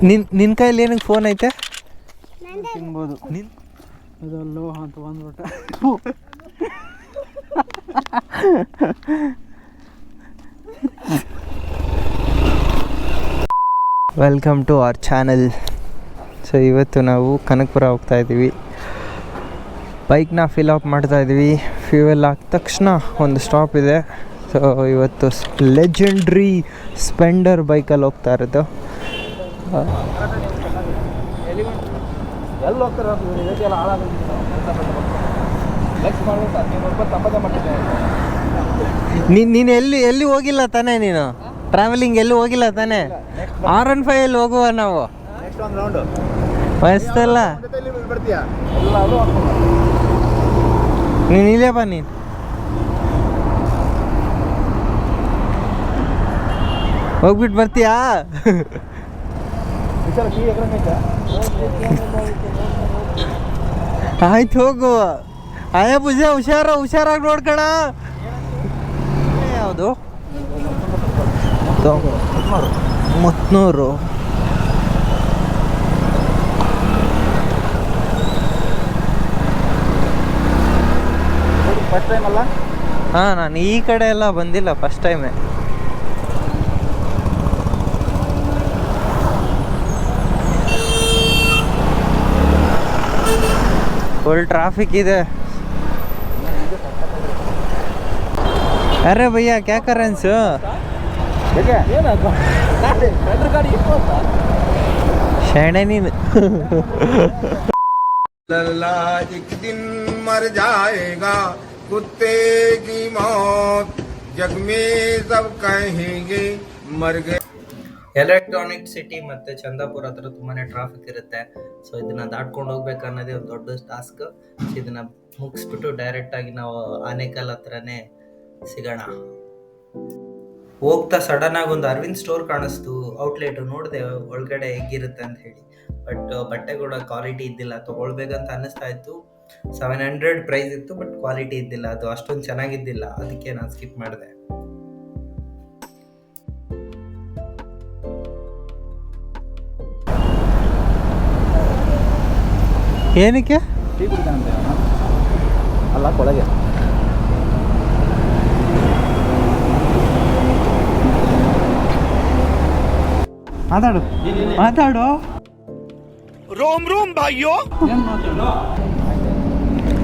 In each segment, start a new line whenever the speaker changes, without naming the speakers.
ನಿನ್ನ ಕೈಯಲ್ಲಿ ಏನಕ್ಕೆ ಫೋನ್ ಐತೆ?
ತಿನ್ಬೋದು. ಅದು ಲೋಹ ಅಂತ ಬಂದ್ಬಿಟ್ಟ.
Welcome to our channel. So ಇವತ್ತು ನಾವು ಕನಕಪುರ ಹೋಗ್ತಾ ಇದ್ದೀವಿ. ಬೈಕ್ನ ಫಿಲ್ ಅಪ್ ಮಾಡ್ತಾಯಿದ್ವಿ. ಫ್ಯೂಯಲ್ ಹಾಕಿದ ತಕ್ಷಣ ಒಂದು ಸ್ಟಾಪ್ ಇದೆ. ಸೊ ಇವತ್ತು ಲೆಜೆಂಡ್ರಿ ಸ್ಪೆಂಡರ್ ಬೈಕಲ್ಲಿ ಹೋಗ್ತಾ ಇರೋದು. ನೀನು ಎಲ್ಲಿ ಹೋಗಿಲ್ಲ ತಾನೇ? ನೀನು ಟ್ರಾವೆಲಿಂಗ್ ಎಲ್ಲಿ ಹೋಗಿಲ್ಲ ತಾನೇ? R15 ಹೋಗುವ ನಾವು. ವಯಸ್ಸಲ್ಲ ನೀನು ಇಲ್ಲೇ ಬಾ. ನೀನು ಹೋಗ್ಬಿಟ್ಟು ಬರ್ತೀಯಾ? ಆಯ್ತು ಹೋಗು. ಆಯಾ ಪೂಜೆ ಹುಷಾರಾಗಿ ನೋಡ್ಕಣ. ಯಾವುದು? ಮುತ್ನೂರು.
ಫಸ್ಟ್ ಟೈಮ್ ಅಲ್ಲ?
ಹಾಂ, ನಾನು ಈ ಕಡೆ ಎಲ್ಲ ಬಂದಿಲ್ಲ, ಫಸ್ಟ್ ಟೈಮೇ. ಫುಲ್ ಟ್ರಾಫಿಕ್ ಇದೆ. ಅರೆ ಭಯ್ಯ ಕ್ಯಾ ಕರೆನ್ಸ್ ಶೇಣೆ ನೀನು.
एक दिन मर जाएगा कुत्ते की मौत जग में सब कहेंगे मर गए.
ಎಲೆಕ್ಟ್ರಾನಿಕ್ ಸಿಟಿ ಮತ್ತು ಚಂದಾಪುರ ಹತ್ರ ತುಂಬಾ ಟ್ರಾಫಿಕ್ ಇರುತ್ತೆ. ಸೊ ಇದನ್ನು ದಾಟ್ಕೊಂಡು ಹೋಗ್ಬೇಕು ಅನ್ನೋದೇ ಒಂದು ದೊಡ್ಡ ಟಾಸ್ಕ್. ಇದನ್ನು ಮುಗಿಸ್ಬಿಟ್ಟು ಡೈರೆಕ್ಟಾಗಿ ನಾವು ಆನೇಕಲ್ ಹತ್ರನೇ ಸಿಗೋಣ. ಹೋಗ್ತಾ ಸಡನ್ನಾಗಿ ಒಂದು ಅರವಿಂದ್ ಸ್ಟೋರ್ ಕಾಣಿಸ್ತು, ಔಟ್ಲೆಟ್. ನೋಡಿದೆ ಒಳಗಡೆ ಹೇಗಿರುತ್ತೆ ಅಂತ ಹೇಳಿ. ಬಟ್ ಬಟ್ಟೆ ಕೂಡ ಕ್ವಾಲಿಟಿ ಇದ್ದಿಲ್ಲ. ತೊಗೊಳ್ಬೇಕಂತ ಅನ್ನಿಸ್ತಾ ಇತ್ತು. 700 ಪ್ರೈಸ್ ಇತ್ತು, ಬಟ್ ಕ್ವಾಲಿಟಿ ಇದ್ದಿಲ್ಲ. ಅದು ಅಷ್ಟೊಂದು ಚೆನ್ನಾಗಿದ್ದಿಲ್ಲ, ಅದಕ್ಕೆ ನಾನು ಸ್ಕಿಪ್ ಮಾಡಿದೆ. ಏನಕ್ಕೆ?
ಟೀ ಕುಡಿತಾನಂತೆ ಅಲ್ಲ, ಕೊಳಗೆ ಮಾತಾಡು.
रोम रोम भाइयों.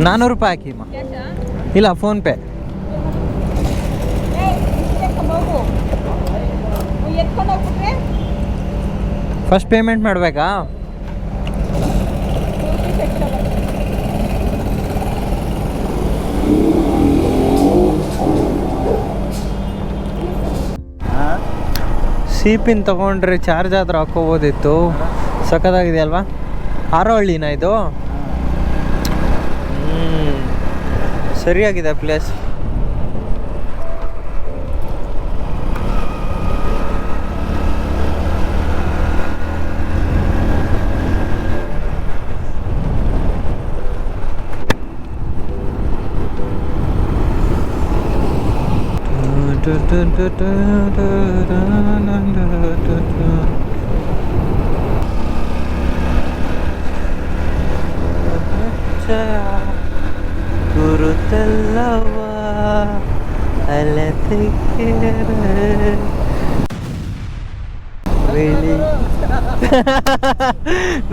400 ರೂಪಾಯಿ ಹಾಕಿ. ಇಲ್ಲ, ಫೋನ್ ಪೇ. ಫಸ್ಟ್ ಪೇಮೆಂಟ್ ಮಾಡಬೇಕಾ? ಸಿಪಿನ್ ತಗೊಂಡ್ರೆ ಚಾರ್ಜ್ ಆದ್ರೂ ಹಾಕೋಬೋದಿತ್ತು. ಸಖತ್ತಾಗಿದೆ ಅಲ್ವಾ? ಆರೋಹಳ್ಳಿನ ಇದು? ಸರಿಯಾಗಿದೆ ಪ್ಲೇಸ್. ಗುರುತಲ್ಲವ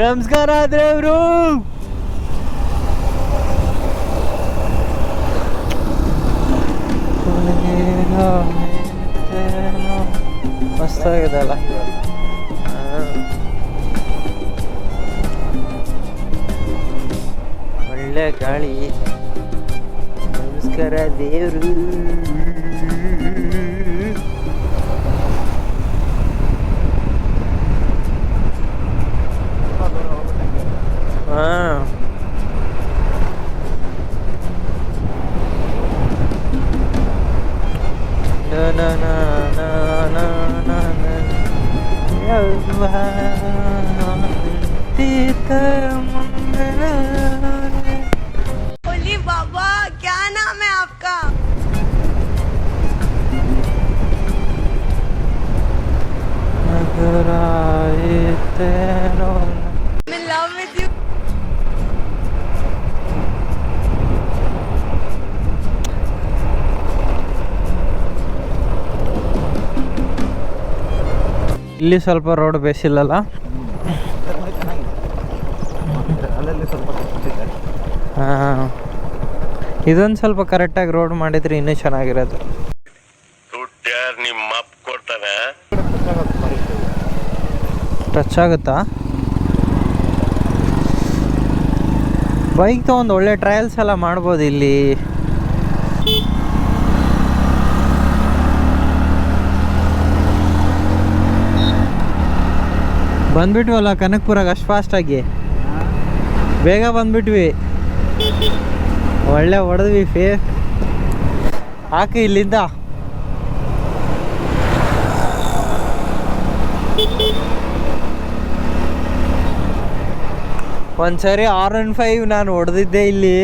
ನಮಸ್ಕಾರ ದೇವ್ರು. ಮಸ್ತಾಗಿದೆ ಅಲ್ಲ? ಒಳ್ಳೆ ಗಾಳಿ. ನಮಸ್ಕಾರ ದೇವ್ರು. ಹಾಂ,
बोली बाबा क्या नाम है आपका?
नगर आए ಇಲ್ಲಿ ಸ್ವಲ್ಪ ರೋಡ್ ಬೇಸಿಲ್ಲಲ್ಲ.
ಅಲ್ಲಲ್ಲಿ ಸ್ವಲ್ಪ ಕಟ್ಬಿಟ್ಟಿದ್ದಾರೆ.
ಹಾಂ, ಇದೊಂದು ಸ್ವಲ್ಪ ಕರೆಕ್ಟಾಗಿ ರೋಡ್ ಮಾಡಿದ್ರೆ ಇನ್ನೂ ಚೆನ್ನಾಗಿರೋದು.
ನಿಮ್ಮ ಅಪ್ಪ ಕೊಡ್ತಾನೆ.
ಟಚ್ ಆಗುತ್ತಾ? ಬೈಕ್ ತೊಗೊಂಡು ಒಳ್ಳೆ ಟ್ರಯಲ್ಸ್ ಎಲ್ಲ ಮಾಡ್ಬೋದು ಇಲ್ಲಿ. ಬಂದ್ಬಿಟ್ವಲ್ಲ ಕನಕಪುರಾಗ ಅಷ್ಟು ಫಾಸ್ಟಾಗಿ, ಬೇಗ ಬಂದ್ಬಿಟ್ವಿ. ಒಳ್ಳೆ ಹೊಡೆದ್ವಿ ಹಾಕಿ ಇಲ್ಲಿಂದ. ಒಂದ್ಸರಿ R15 ನಾನು ಹೊಡೆದಿದ್ದೆ ಇಲ್ಲಿ.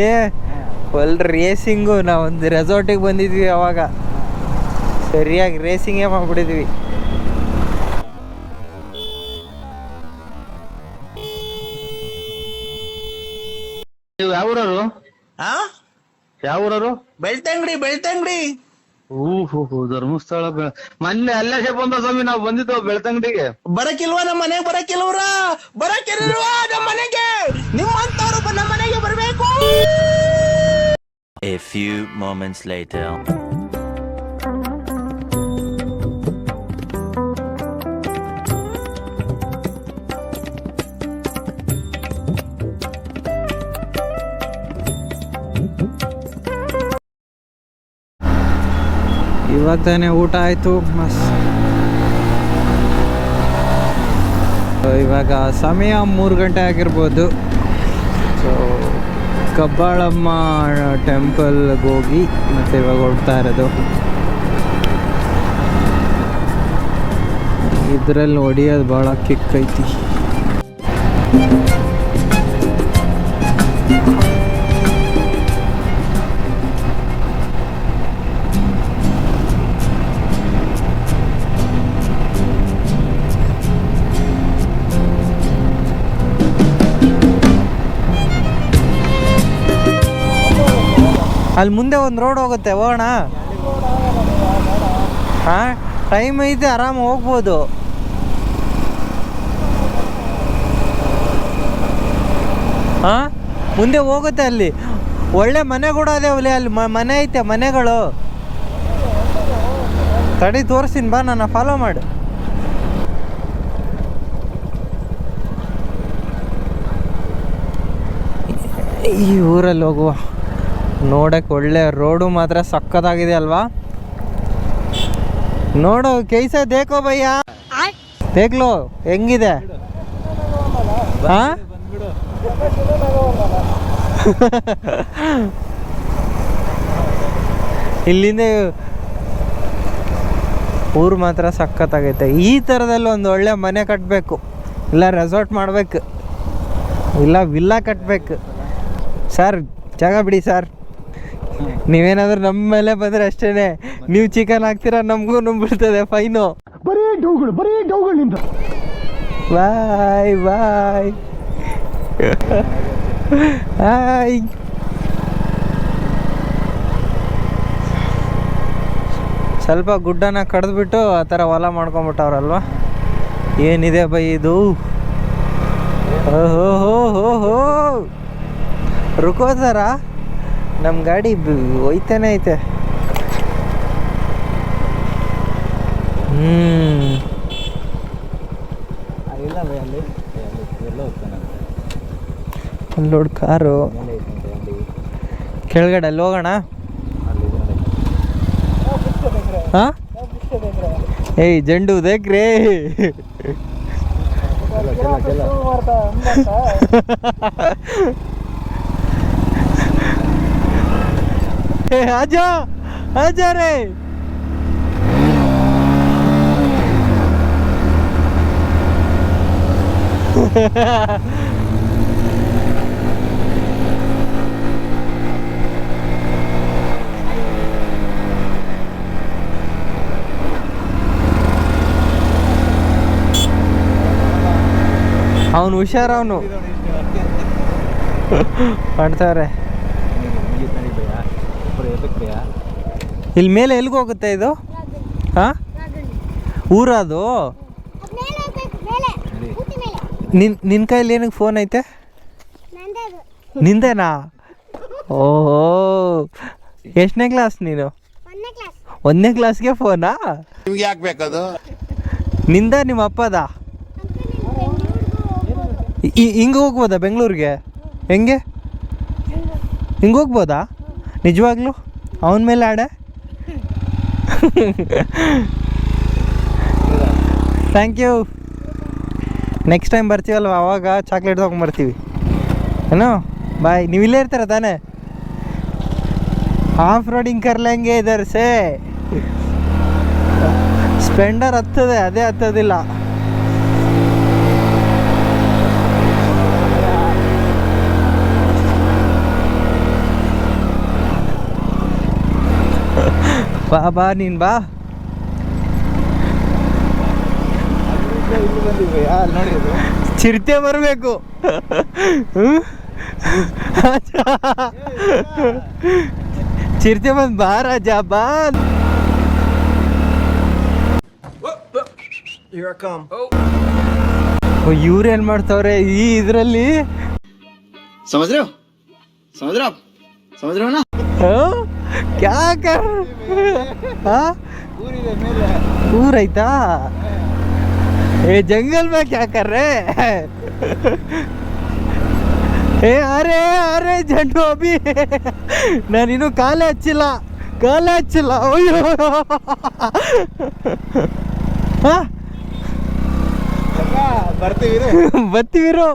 Full racing. ನಾವೊಂದು ರೆಸಾರ್ಟಿಗೆ ಬಂದಿದ್ವಿ ಅವಾಗ, ಸರಿಯಾಗಿ ರೇಸಿಂಗೇ ಮಾಡಿಬಿಟ್ಟಿದ್ವಿ.
ನೀವು ಯಾವ ಊರವರು? ಯಾವ ಊರವರು?
ಬೆಳ್ತಂಗಡಿ.
ಓಹೋ, ಧರ್ಮಸ್ಥಳ. ಮೊನ್ನೆ ಅಲ್ಲೇ ಬಂದ ಸ್ವಾಮಿ, ನಾವು ಬಂದಿದ್ದು ಬೆಳ್ತಂಗಡಿಗೆ.
ಬರಕಿಲ್ವಾ ನಮ್ಮ ಮನೆಗೆ? ಬರಕಿಲ್ವಾ ನಮ್ಮ ಮನೆಗೆ? ನಿಮ್ಮಂತವ್ರು ನಮ್ಮ ಮನೆಗೆ ಬರಬೇಕು.
A few moments later.
ಇವಾಗ ತಾನೇ ಊಟ ಆಯಿತು, ಮಸ್ತ್. ಇವಾಗ ಸಮಯ 3 ಗಂಟೆ ಆಗಿರ್ಬೋದು. ಸೊ ಕಬ್ಬಾಳಮ್ಮ ಟೆಂಪಲ್ಗೆ ಹೋಗಿ ಮತ್ತೆ ಇವಾಗ ಹೊರಡ್ತಾ ಇರೋದು. ಇದರಲ್ಲಿ ಹೊಡಿಯೋದು ಭಾಳ ಕಿಕ್ ಐತಿ. ಅಲ್ಲಿ ಮುಂದೆ ಒಂದು ರೋಡ್ ಹೋಗುತ್ತೆ, ಹೋಗೋಣ. ಹಾಂ, ಟೈಮ್ ಐತೆ, ಆರಾಮ ಹೋಗ್ಬೋದು. ಹಾಂ, ಮುಂದೆ ಹೋಗುತ್ತೆ. ಅಲ್ಲಿ ಒಳ್ಳೆ ಮನೆ ಕೂಡ ಅದೇ. ಅಲ್ಲಿ ಮನೆ ಐತೆ, ಮನೆಗಳು. ತಡಿ ತೋರಿಸ್ತೀನಿ ಬಾ, ನನ್ನ ಫಾಲೋ ಮಾಡು. ಈ ಊರಲ್ಲಿ ಹೋಗುವ. ನೋಡಕ್ಕೆ ಒಳ್ಳೆ ರೋಡು ಮಾತ್ರ ಸಕ್ಕತ್ತಾಗಿದೆ ಅಲ್ವಾ? ನೋಡು, ಕೈಸೆ ದೇಖೋ ಭಯ್ಯ, ದೇಖ್ಲೋ ಹೆಂಗಿದೆ. ಹಾಂ, ಇಲ್ಲಿಂದ ಊರು ಮಾತ್ರ ಸಕ್ಕತ್ತಾಗೈತೆ. ಈ ಥರದಲ್ಲಿ ಒಂದು ಒಳ್ಳೆ ಮನೆ ಕಟ್ಟಬೇಕು, ಇಲ್ಲ ರೆಸಾರ್ಟ್ ಮಾಡಬೇಕು, ಇಲ್ಲ ವಿಲ್ಲಾ ಕಟ್ಟಬೇಕು. ಸರ್ ಜಾಗ ಬಿಡಿ ಸರ್. ನೀವೇನಾದ್ರೂ ನಮ್ಮ ಮೇಲೆ ಬಂದರೆ ಅಷ್ಟೇ. ನೀವು ಚಿಕನ್ ಹಾಕ್ತೀರಾ, ನಮಗೂ ನುಂಬಿಡ್ತದೆ ಫೈನು.
ಬರೀ ಡೌಗಳಿಂದ.
ಬಾಯ್ ಬಾಯ್ ಹಾಯ್. ಸ್ವಲ್ಪ ಗುಡ್ಡನ ಕಡ್ದುಬಿಟ್ಟು ಆ ಥರ ಹೊಲ ಮಾಡ್ಕೊಂಬಿಟ್ಟವ್ರಲ್ವ. ಏನಿದೆ ಬೈ ಇದು? ಓಹೋ ಹೋ ಹೋ ಹೋ, ರುಕೋತಾರ. ನಮ್ಮ ಗಾಡಿ ಹೋಯ್ತಾನೆ ಐತೆ. ಅಲ್ಲಿ ನೋಡಿ ಕಾರು ಕೆಳಗಡೆ. ಅಲ್ಲಿ ಹೋಗೋಣ. ಹಾಂ, ಏಯ್ ಜಂಡು ದೇಖ್ರೇ. आजा आजा रे. ಅವನು ಹುಷಾರ, ಅವನು ಮಾಡ್ತಾರೆ. ಇಲ್ಲಿ ಮೇಲೆ ಎಲ್ಲಿಗೆ ಹೋಗುತ್ತೆ ಇದು? ಹಾಂ, ಊರದು? ನಿನ್ನ ಕೈಲಿ ಏನಕ್ಕೆ ಫೋನ್ ಐತೆ? ನಿಂದೇನಾ? ಓಹೋ, ಎಷ್ಟನೇ ಕ್ಲಾಸ್ ನೀನು? 1ನೇ ಕ್ಲಾಸ್ಗೆ ಫೋನಾ?
ನಿಮ್ಗೆ ಯಾಕೆ ಬೇಕದು?
ನಿಂದ ನಿಮ್ಮ ಅಪ್ಪದ? ಹಿಂಗೆ ಹೋಗ್ಬೋದಾ ಬೆಂಗಳೂರಿಗೆ? ಹೆಂಗೆ ಹಿಂಗೆ ಹೋಗ್ಬೋದಾ ನಿಜವಾಗ್ಲೂ? ಅವನ ಮೇಲೆ ಆಡೆ. Thank you. ನೆಕ್ಸ್ಟ್ ಟೈಮ್ ಬರ್ತೀವಲ್ವ ಅವಾಗ ಚಾಕ್ಲೇಟ್ ತೊಗೊಂಬರ್ತೀವಿ ಏನೋ. ಬಾಯ್. ನೀವು ಇಲ್ಲೇ ಇರ್ತೀರ ತಾನೇ? ಆಫ್ ರೋಡಿಂಗ್ ಕರ್ಲಂಗೆ ಇದ್ದಾರೆ ಸೇ. ಸ್ಪೆಂಡರ್ ಹತ್ತದೆ, ಅದೇ ಹತ್ತೋದಿಲ್ಲ. ಬಾ ಬಾ ನೀನು ಬಾ. ಚಿರತೆ ಬರಬೇಕು. ಚಿರತೆ ಬಂದು ಬಾ ರಾಜ ಬಾ. ಇವ್ರೇನ್ ಮಾಡ್ತಾವ್ರೆ ಈ ಇದ್ರಲ್ಲಿ? ಕ್ಯಾ ಕರ್ ಊರ್ ಐತಾ? ಏ ಜಂಗಲ್ में क्या कर रहे? ಏ ಅರೆ ಅರೆ ಜಂಡು ಅಭಿ ನಾನಿನ್ನು ಕಾಲೇ ಹಚ್ಚಿಲ್ಲ. ಅಯ್ಯೋ ಬರ್ತೀವಿರು.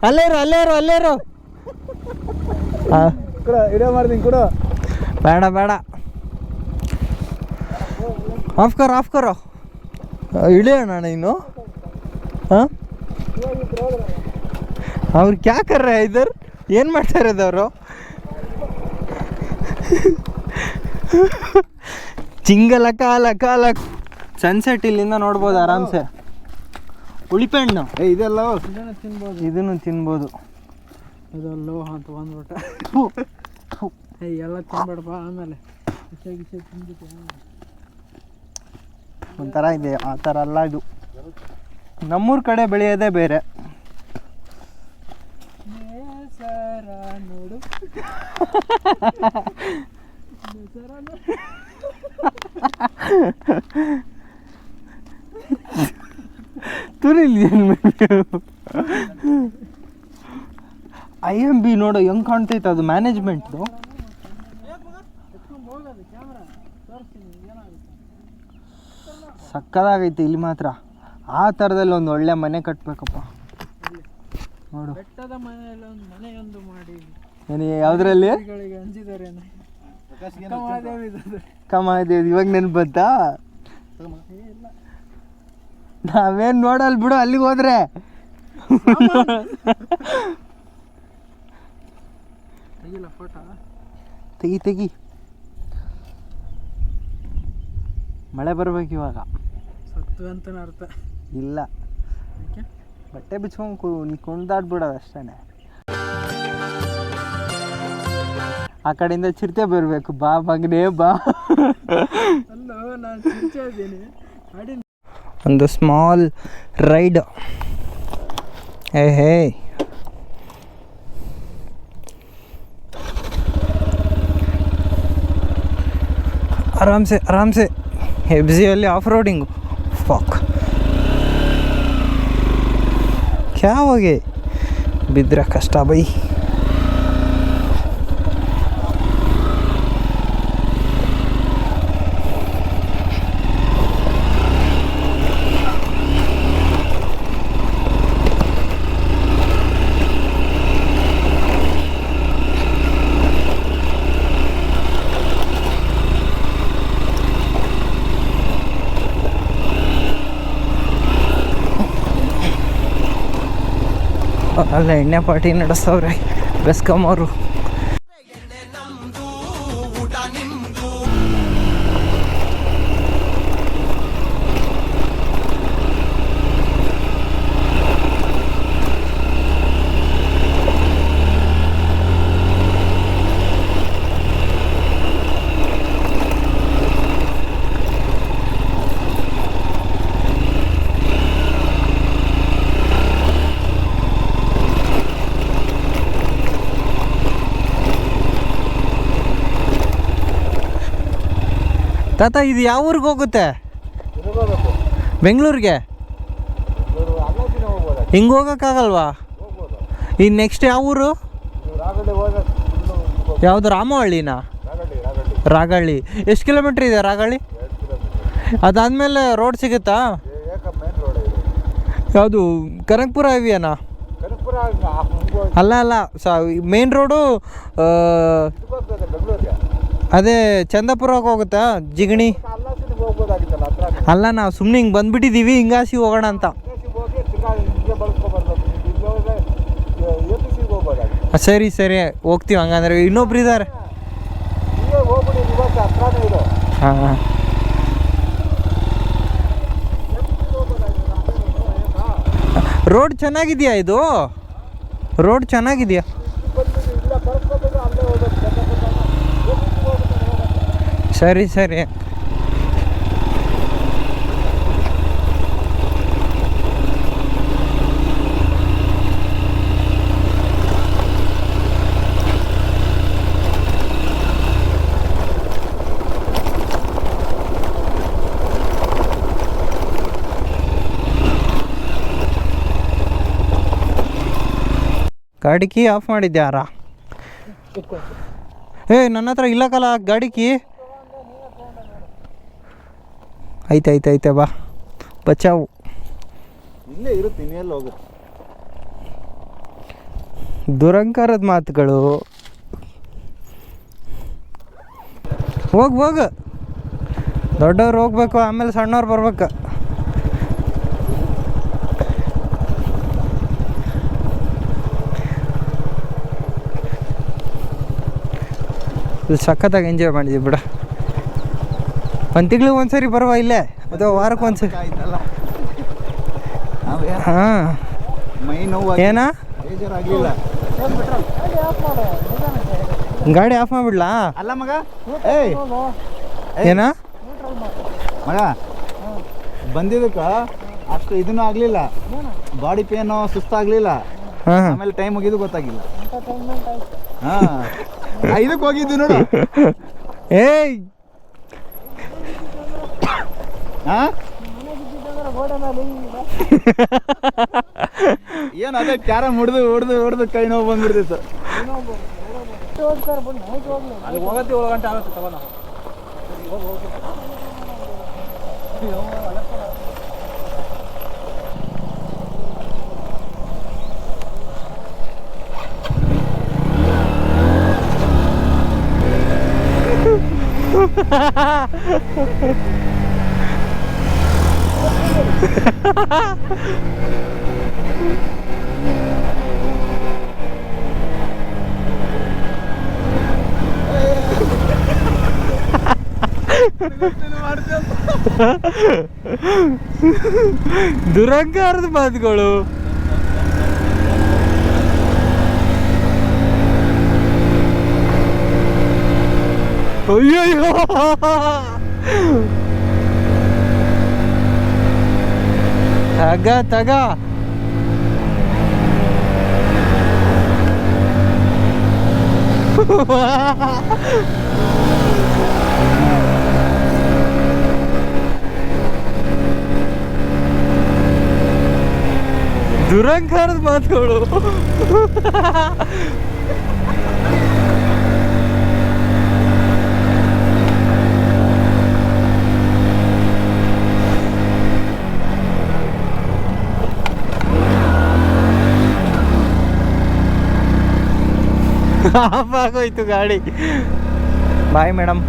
ಅಲ್ಲೇರು ಬೇಡ ಆಫ್ ಕರೋ ಇಳಿಯೋಣ ಇನ್ನು. ಹಾಂ, ಅವ್ರು ಕ್ಯಾ ಕರ್ರೆ ಇದ್ದರ್? ಏನು ಮಾಡ್ತಾ ಇರೋದವರು? ಚಿಂಗಲ ಕಾಲ ಸನ್ಸೆಟ್ ಇಲ್ಲಿಂದ ನೋಡ್ಬೋದು ಆರಾಮ್ಸೆ. ಉಳಿಪೆಣ್ಣು ಇದೆಲ್ಲ ಇದನ್ನು ತಿನ್ಬೋದು.
ಇದೆಲ್ಲೋ ಅಂತ ಬಂದ್ಬಿಟ್ಟ. ಎಲ್ಲ ತಿನ್ಬೇಡಪ್ಪ, ಆಮೇಲೆ
ಒಂಥರ ಇದೆ. ಆ ಥರ ಅಲ್ಲ ಇದು. ನಮ್ಮೂರ ಕಡೆ ಬೆಳೆಯೋದೇ ಬೇರೆ.
ನೋಡು
IMB ನೋಡು ಹೆಂಗೆ ಕಾಣ್ತೈತೆ ಅದು ಮ್ಯಾನೇಜ್ಮೆಂಟ್ದು. ಸಕ್ಕದಾಗೈತೆ ಇಲ್ಲಿ ಮಾತ್ರ. ಆ ಥರದಲ್ಲಿ ಒಂದು ಒಳ್ಳೆ ಮನೆ ಕಟ್ಟಬೇಕಪ್ಪ. ನೋಡು
ಬೆಟ್ಟದ ಮನೆಯಲ್ಲಿ ಒಂದು ಮನೆಯೊಂದು ಮಾಡಿ.
ಏನು ಯಾವುದ್ರಲ್ಲಿ?
ಅಂಜಿದ್ದಾರೆ
ಕಮಾದೇವಿ ಇವಾಗ ನೆನಪು ಬಂತಾ? ನಾವೇನು ನೋಡಲ್ ಬಿಡು ಅಲ್ಲಿಗೆ ಹೋದ್ರೆ.
ತೆಗಿಲ್ಲ ಫೋಟೋ?
ತೆಗಿ. ಮಳೆ ಬರ್ಬೇಕು ಇವಾಗ.
ಸತ್ತು ಅಂತ ಅರ್ಥ
ಇಲ್ಲ, ಬಟ್ಟೆ ಬಿಚ್ಕೊಂಡು ನೀ ಕುಣ್ದಾಡ್ಬಿಡೋದು ಅಷ್ಟೇ. ಆ ಕಡೆಯಿಂದ ಚಿರತೆ ಬರಬೇಕು. ಬಾ ಮಗನೇ ಬಾ.
ಅಲ್ಲೋ ನಾನು ಚಿಂತೆ ಇದ್ದೀನಿ.
ಒಂದು ಸ್ಮಾಲ್ ರೈಡ್. ಹೇ ಆರಾಮ್ಸೆ ಹೆಬ್ಸಿಯಲ್ಲಿ ಆಫ್ ರೋಡಿಂಗು. ಫಾಕ್ ಕ್ಯಾ ಹೋಗಿ ಬಿದ್ದರೆ ಕಷ್ಟ ಬೈ. ಅಲ್ಲ ಎಣ್ಣೆ ಪಾರ್ಟಿ ನಡೆಸ್ತವ್ರೆ ಬೆಸ್ಕಾಂ ಅವರು. ತಾತ ಇದು ಯಾವ ಊರಿಗೆ ಹೋಗುತ್ತೆ? ಬೆಂಗಳೂರಿಗೆ ಹಿಂಗೆ ಹೋಗೋಕ್ಕಾಗಲ್ವಾ? ಈಗ ನೆಕ್ಸ್ಟ್ ಯಾವ ಊರು? ಯಾವುದು, ರಾಮವಳ್ಳಿನಾ? ರಾಗಳ್ಳಿ. ಎಷ್ಟು ಕಿಲೋಮೀಟ್ರ್ ಇದೆ ರಾಗಳ್ಳಿ? ಅದಾದಮೇಲೆ ರೋಡ್ ಸಿಗುತ್ತಾ? ಯಾವುದು, ಕನಕಪುರ ಹೈವೇನಾ? ಅಲ್ಲ ಮೇನ್ ರೋಡು ಅದೇ ಚಂದಾಪುರಕ್ಕೆ ಹೋಗುತ್ತಾ? ಜಿಗಣಿ ಅಲ್ಲ, ನಾವು ಸುಮ್ಮನೆ ಹಿಂಗೆ ಬಂದ್ಬಿಟ್ಟಿದ್ದೀವಿ, ಹಿಂಗಾಸಿ ಹೋಗೋಣ ಅಂತ. ಸರಿ ಹೋಗ್ತೀವಿ ಹಂಗಂದ್ರೆ. ಇನ್ನೊಬ್ರು ಇದ್ದಾರೆ. ಹಾಂ, ರೋಡ್ ಚೆನ್ನಾಗಿದೆಯಾ? ಇದು ರೋಡ್ ಚೆನ್ನಾಗಿದೆಯಾ? ಸರಿ ಗಾಡಿ ಕೀ ಆಫ್ ಮಾಡಿದ್ಯಾರ? ನನ್ನ ಹತ್ರ ಇಲ್ಲಕ್ಕಲ್ಲ ಗಾಡಿ ಕೀ. ಐತೆ ಬಾ, ಬಚಾವು.
ಇಲ್ಲೇ ಇರುತ್ತೆ, ಇನ್ನೆಲ್ಲ ಹೋಗುತ್ತೆ.
ದುರಂಕಾರದ ಮಾತುಗಳು. ಹೋಗು, ದೊಡ್ಡವ್ರು ಹೋಗ್ಬೇಕು, ಆಮೇಲೆ ಸಣ್ಣವ್ರು ಬರ್ಬೇಕು. ಇಲ್ಲಿ ಸಖತ್ತಾಗಿ ಎಂಜಾಯ್ ಮಾಡಿದ್ವಿ ಬಿಡ. ಒಂದು ತಿಂಗ್ಳಿಗೆ ಒಂದ್ಸರಿ ಬರುವ ಇಲ್ಲೇ, ಅಥವಾ ವಾರಕ್ಕೆ ಒಂದ್ಸರಿ. ಹಾಂ,
ಮೈ ನೋವು
ಏನಾ?
ಬೇಜಾರಾಗಲಿಲ್ಲ.
ಗಾಡಿ ಆಫ್ ಮಾಡಿಬಿಡ್ಲಾ?
ಅಲ್ಲ ಮಗ,
ಏನಾ
ಮಗ, ಬಂದಿದ್ದಕ್ಕ ಅಷ್ಟು ಇದನ್ನೂ ಆಗಲಿಲ್ಲ, ಬಾಡಿ ಪೇನು ಸುಸ್ತಾಗಲಿಲ್ಲ.
ಹಾಂ,
ಆಮೇಲೆ ಟೈಮ್ ಹೋಗಿದ್ದು ಗೊತ್ತಾಗಿಲ್ಲ. ಹಾಂ, 5ಕ್ಕೆ ಹೋಗಿದ್ದು ನೋಡು.
ಏಯ್,
ಏನು ಅದೇ ಕ್ಯಾರಮ್ ಹೊಡೆದು ಕೈ ನೋವು ಬಂದ್ಬಿಡ್ತಿತ್ತು.
ದುರಂಕಾರದ ಮಾತುಗಳು. ಅಯ್ಯಯ್ಯೋ, ತಗ ದುರಂಕಾರದ ಮಾತುಗಳು. ಆಫ್ ಆಗೋಯ್ತು ಗಾಡಿ. Bye madam.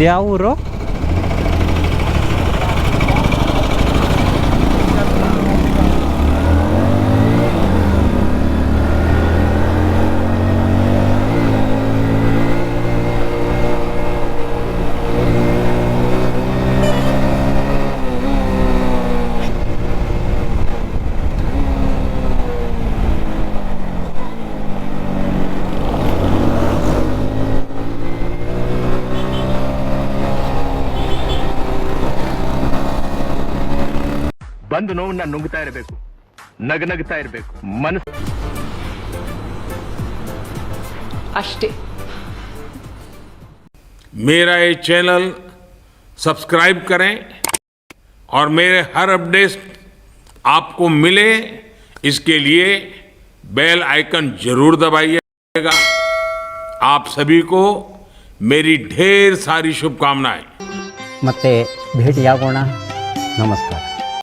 ಇದು ಯಾವ ಊರು?
ಬಂದು ನೋವನ್ನ ನುಗ್ಗುತ್ತಾ ಇರಬೇಕು, ನಗನಗ್ತಾ ಇರಬೇಕು, ಮನಸ್ಸು
ಅಷ್ಟೇ.
मेरा ये चैनल सब्सक्राइब करें और मेरे हर अपडेट आपको मिले, इसके लिए बेल आइकन जरूर दबाइएगा। आप सभी को मेरी ढेर सारी शुभकामनाएं।
ಮತ್ತೆ ಭೇಟಿಯಾಗೋಣ. ನಮಸ್ಕಾರ.